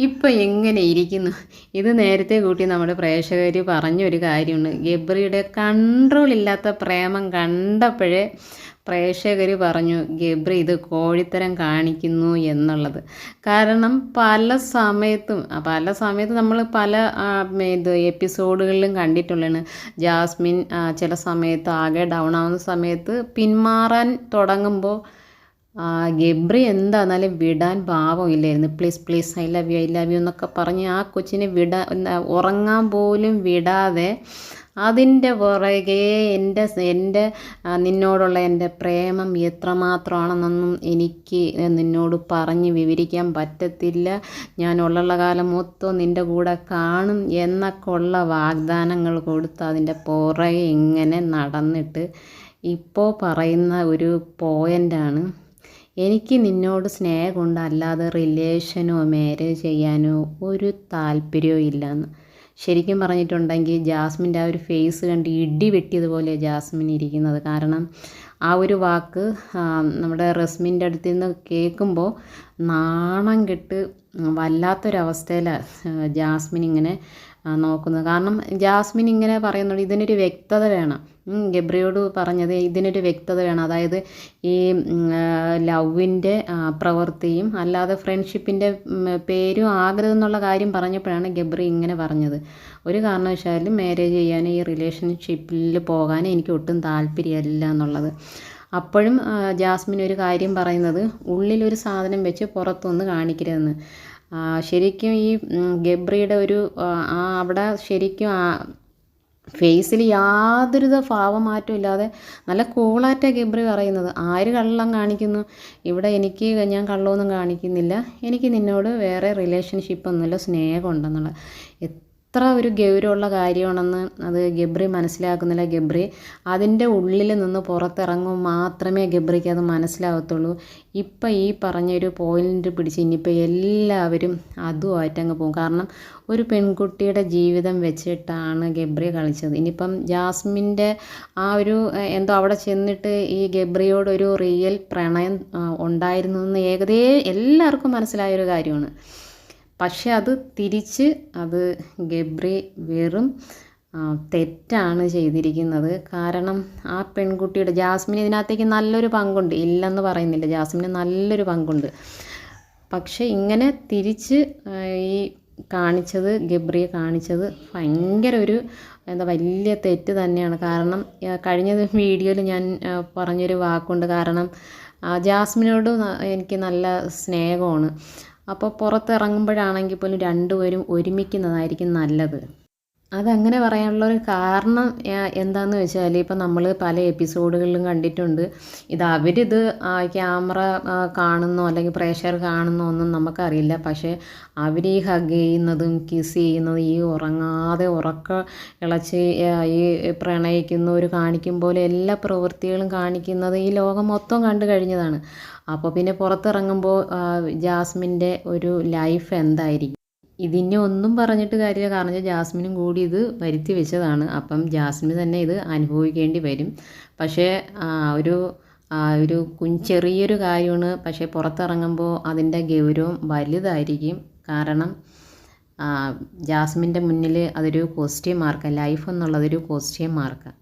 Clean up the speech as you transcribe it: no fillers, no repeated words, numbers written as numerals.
ഇപ്പം എങ്ങനെ ഇരിക്കുന്നു? ഇത് നേരത്തെ കൂട്ടി നമ്മുടെ പ്രേക്ഷകർ പറഞ്ഞൊരു കാര്യമുണ്ട്. ഗബ്രിയുടെ കൺട്രോൾ ഇല്ലാത്ത പ്രേമം കണ്ടപ്പോഴേ പ്രേക്ഷകർ പറഞ്ഞു ഗബ്രി ഇത് കോഴിത്തരം കാണിക്കുന്നു എന്നുള്ളത്. കാരണം പല സമയത്തും നമ്മൾ പല എപ്പിസോഡുകളിലും കണ്ടിട്ടുള്ളതാണ്. ജാസ്മിൻ ചില സമയത്ത് ആകെ ഡൗൺ ആവുന്ന സമയത്ത് പിന്മാറാൻ തുടങ്ങുമ്പോൾ ഗബ്രി എന്താണെന്നാലും വിടാൻ ഭാവമില്ലായിരുന്നു. Please please I love you എന്നൊക്കെ പറഞ്ഞ് ആ കൊച്ചിനെ ഉറങ്ങാൻ പോലും വിടാതെ അതിൻ്റെ പുറകെ എൻ്റെ നിന്നോടുള്ള എൻ്റെ പ്രേമം എത്രമാത്രമാണെന്നൊന്നും എനിക്ക് നിന്നോട് പറഞ്ഞ് വിവരിക്കാൻ പറ്റത്തില്ല. ഞാൻ ഉള്ള കാലം മൊത്തം നിൻ്റെ കൂടെ കാണും എന്നൊക്കെ ഉള്ള വാഗ്ദാനങ്ങൾ കൊടുത്ത് അതിൻ്റെ പുറകെ ഇങ്ങനെ നടന്നിട്ട് ഇപ്പോൾ പറയുന്ന ഒരു പോയിൻ്റാണ്, എനിക്ക് നിന്നോട് സ്നേഹമുണ്ട്, അല്ലാതെ റിലേഷനോ മാരേജ് ചെയ്യാനോ ഒരു താല്പര്യവും ഇല്ലയെന്ന്. ശരിക്കും പറഞ്ഞിട്ടുണ്ടെങ്കിൽ ജാസ്മിൻ്റെ ആ ഒരു ഫേസ് കണ്ട് ഇടി വെട്ടിയതുപോലെ ജാസ്മിൻ ഇരിക്കുന്നത്. കാരണം ആ ഒരു വാക്ക് നമ്മുടെ റസ്മിൻ്റെ അടുത്ത് നിന്ന് കേൾക്കുമ്പോൾ നാണം കെട്ട് വല്ലാത്തൊരവസ്ഥയിലാണ് ജാസ്മിൻ ഇങ്ങനെ നോക്കുന്നത്. കാരണം ജാസ്മിൻ ഇങ്ങനെ പറയുന്നുണ്ട് ഇതിനൊരു വ്യക്തത വേണം. ഗബ്രിയോട് പറഞ്ഞത് ഇതിനൊരു വ്യക്തത വേണം. അതായത് ഈ ലവിൻ്റെ പ്രവൃത്തിയും അല്ലാതെ ഫ്രണ്ട്ഷിപ്പിൻ്റെ പേരും ആകരുതെന്നുള്ള കാര്യം പറഞ്ഞപ്പോഴാണ് ഗബ്രി ഇങ്ങനെ പറഞ്ഞത്. ഒരു കാരണവശാലും മാരേജ് ചെയ്യാൻ ഈ റിലേഷൻഷിപ്പിൽ പോകാൻ എനിക്ക് ഒട്ടും താല്പര്യമല്ല എന്നുള്ളത്. അപ്പോഴും ജാസ്മിൻ ഒരു കാര്യം പറയുന്നത്, ഉള്ളിലൊരു സാധനം വെച്ച് പുറത്തൊന്ന് കാണിക്കരുതെന്ന്. ശരിക്കും ഈ ഗബ്രിയുടെ ഒരു അവിടെ ശരിക്കും ഫേസിൽ യാതൊരുവിധ ഭാവമാറ്റം ഇല്ലാതെ നല്ല കൂളായിട്ടാണ് ഗബ്രി പറയുന്നത്. ആര് കള്ളം കാണിക്കുന്നു? ഇവിടെ ഞാൻ കള്ളമൊന്നും കാണിക്കുന്നില്ല, എനിക്ക് നിന്നോട് വേറെ റിലേഷൻഷിപ്പൊന്നുമില്ല, സ്നേഹമുണ്ടെന്നുള്ള എത്ര ഒരു ഗൗരവമുള്ള കാര്യമാണെന്ന് അത് ഗബ്രി മനസ്സിലാക്കുന്നില്ല. ഗബ്രി അതിൻ്റെ ഉള്ളിൽ നിന്ന് പുറത്തിറങ്ങുമ്പോൾ മാത്രമേ ഗബ്രിക്ക് അത് മനസ്സിലാകത്തുള്ളൂ. ഇപ്പം ഈ പറഞ്ഞൊരു പോയിൻ്റ് പിടിച്ച് ഇനിയിപ്പോൾ എല്ലാവരും അതുമായിട്ട് അങ്ങ് പോകും. കാരണം ഒരു പെൺകുട്ടിയുടെ ജീവിതം വെച്ചിട്ടാണ് ഗബ്രി കളിച്ചത്. ഇനിയിപ്പം ജാസ്മിൻ്റെ ആ ഒരു എന്തോ അവിടെ ചെന്നിട്ട് ഈ ഗബ്രിയോടൊരു റിയൽ പ്രണയം ഉണ്ടായിരുന്നു എന്ന് എല്ലാവർക്കും മനസ്സിലായൊരു കാര്യമാണ്. പക്ഷെ അത് തിരിച്ച് ഗബ്രി വെറും തെറ്റാണ് ചെയ്തിരിക്കുന്നത്. കാരണം ആ പെൺകുട്ടിയുടെ ജാസ്മിന് ഇതിനകത്തേക്ക് നല്ലൊരു പങ്കുണ്ട്, ഇല്ലെന്ന് പറയുന്നില്ല, ജാസ്മിന് നല്ലൊരു പങ്കുണ്ട്. പക്ഷെ ഇങ്ങനെ തിരിച്ച് ഈ ഗബ്രിയെ കാണിച്ചത് ഭയങ്കര ഒരു വലിയ തെറ്റ് തന്നെയാണ്. കാരണം കഴിഞ്ഞ വീഡിയോയിൽ ഞാൻ പറഞ്ഞൊരു വാക്കുണ്ട്. കാരണം ജാസ്മിനോട് എനിക്ക് നല്ല സ്നേഹമാണ്. അപ്പോൾ പുറത്തിറങ്ങുമ്പോഴാണെങ്കിൽ പോലും രണ്ടുപേരും ഒരുമിക്കുന്നതായിരിക്കും നല്ലത്. അതങ്ങനെ പറയാനുള്ളൊരു കാരണം എന്താണെന്ന് വെച്ചാൽ ഇപ്പം നമ്മൾ പല എപ്പിസോഡുകളിലും കണ്ടിട്ടുണ്ട്. അവരിത് ക്യാമറ കാണുന്നോ അല്ലെങ്കിൽ പ്രേക്ഷകർ കാണുന്നോ ഒന്നും നമുക്കറിയില്ല. പക്ഷേ അവർ ഈ ഹഗ് ചെയ്യുന്നതും കിസ് ചെയ്യുന്നതും ഈ ഉറങ്ങാതെ ഇളച്ച് ഈ പ്രണയിക്കുന്നവർ കാണിക്കും പോലെ എല്ലാ പ്രവൃത്തികളും കാണിക്കുന്നത് ഈ ലോകം മൊത്തം കണ്ടു കഴിഞ്ഞതാണ്. അപ്പോൾ പിന്നെ പുറത്തിറങ്ങുമ്പോൾ ജാസ്മിൻ്റെ ഒരു ലൈഫ് എന്തായിരിക്കും? ഇതിനെ ഒന്നും പറഞ്ഞിട്ട് കാര്യമില്ല. കാരണം ജാസ്മിനും കൂടി ഇത് വരുത്തി വെച്ചതാണ്. അപ്പം ജാസ്മിന് തന്നെ ഇത് അനുഭവിക്കേണ്ടി വരും. പക്ഷേ ഒരു ചെറിയൊരു കാര്യമാണ്. പക്ഷേ പുറത്തിറങ്ങുമ്പോൾ അതിൻ്റെ ഗൗരവം വലുതായിരിക്കും. കാരണം ജാസ്മിൻ്റെ മുന്നിൽ അതൊരു ക്വസ്റ്റ്യൻ മാർക്കാണ്. ലൈഫ് എന്നുള്ളതൊരു ക്വസ്റ്റ്യൻ മാർക്കാണ്.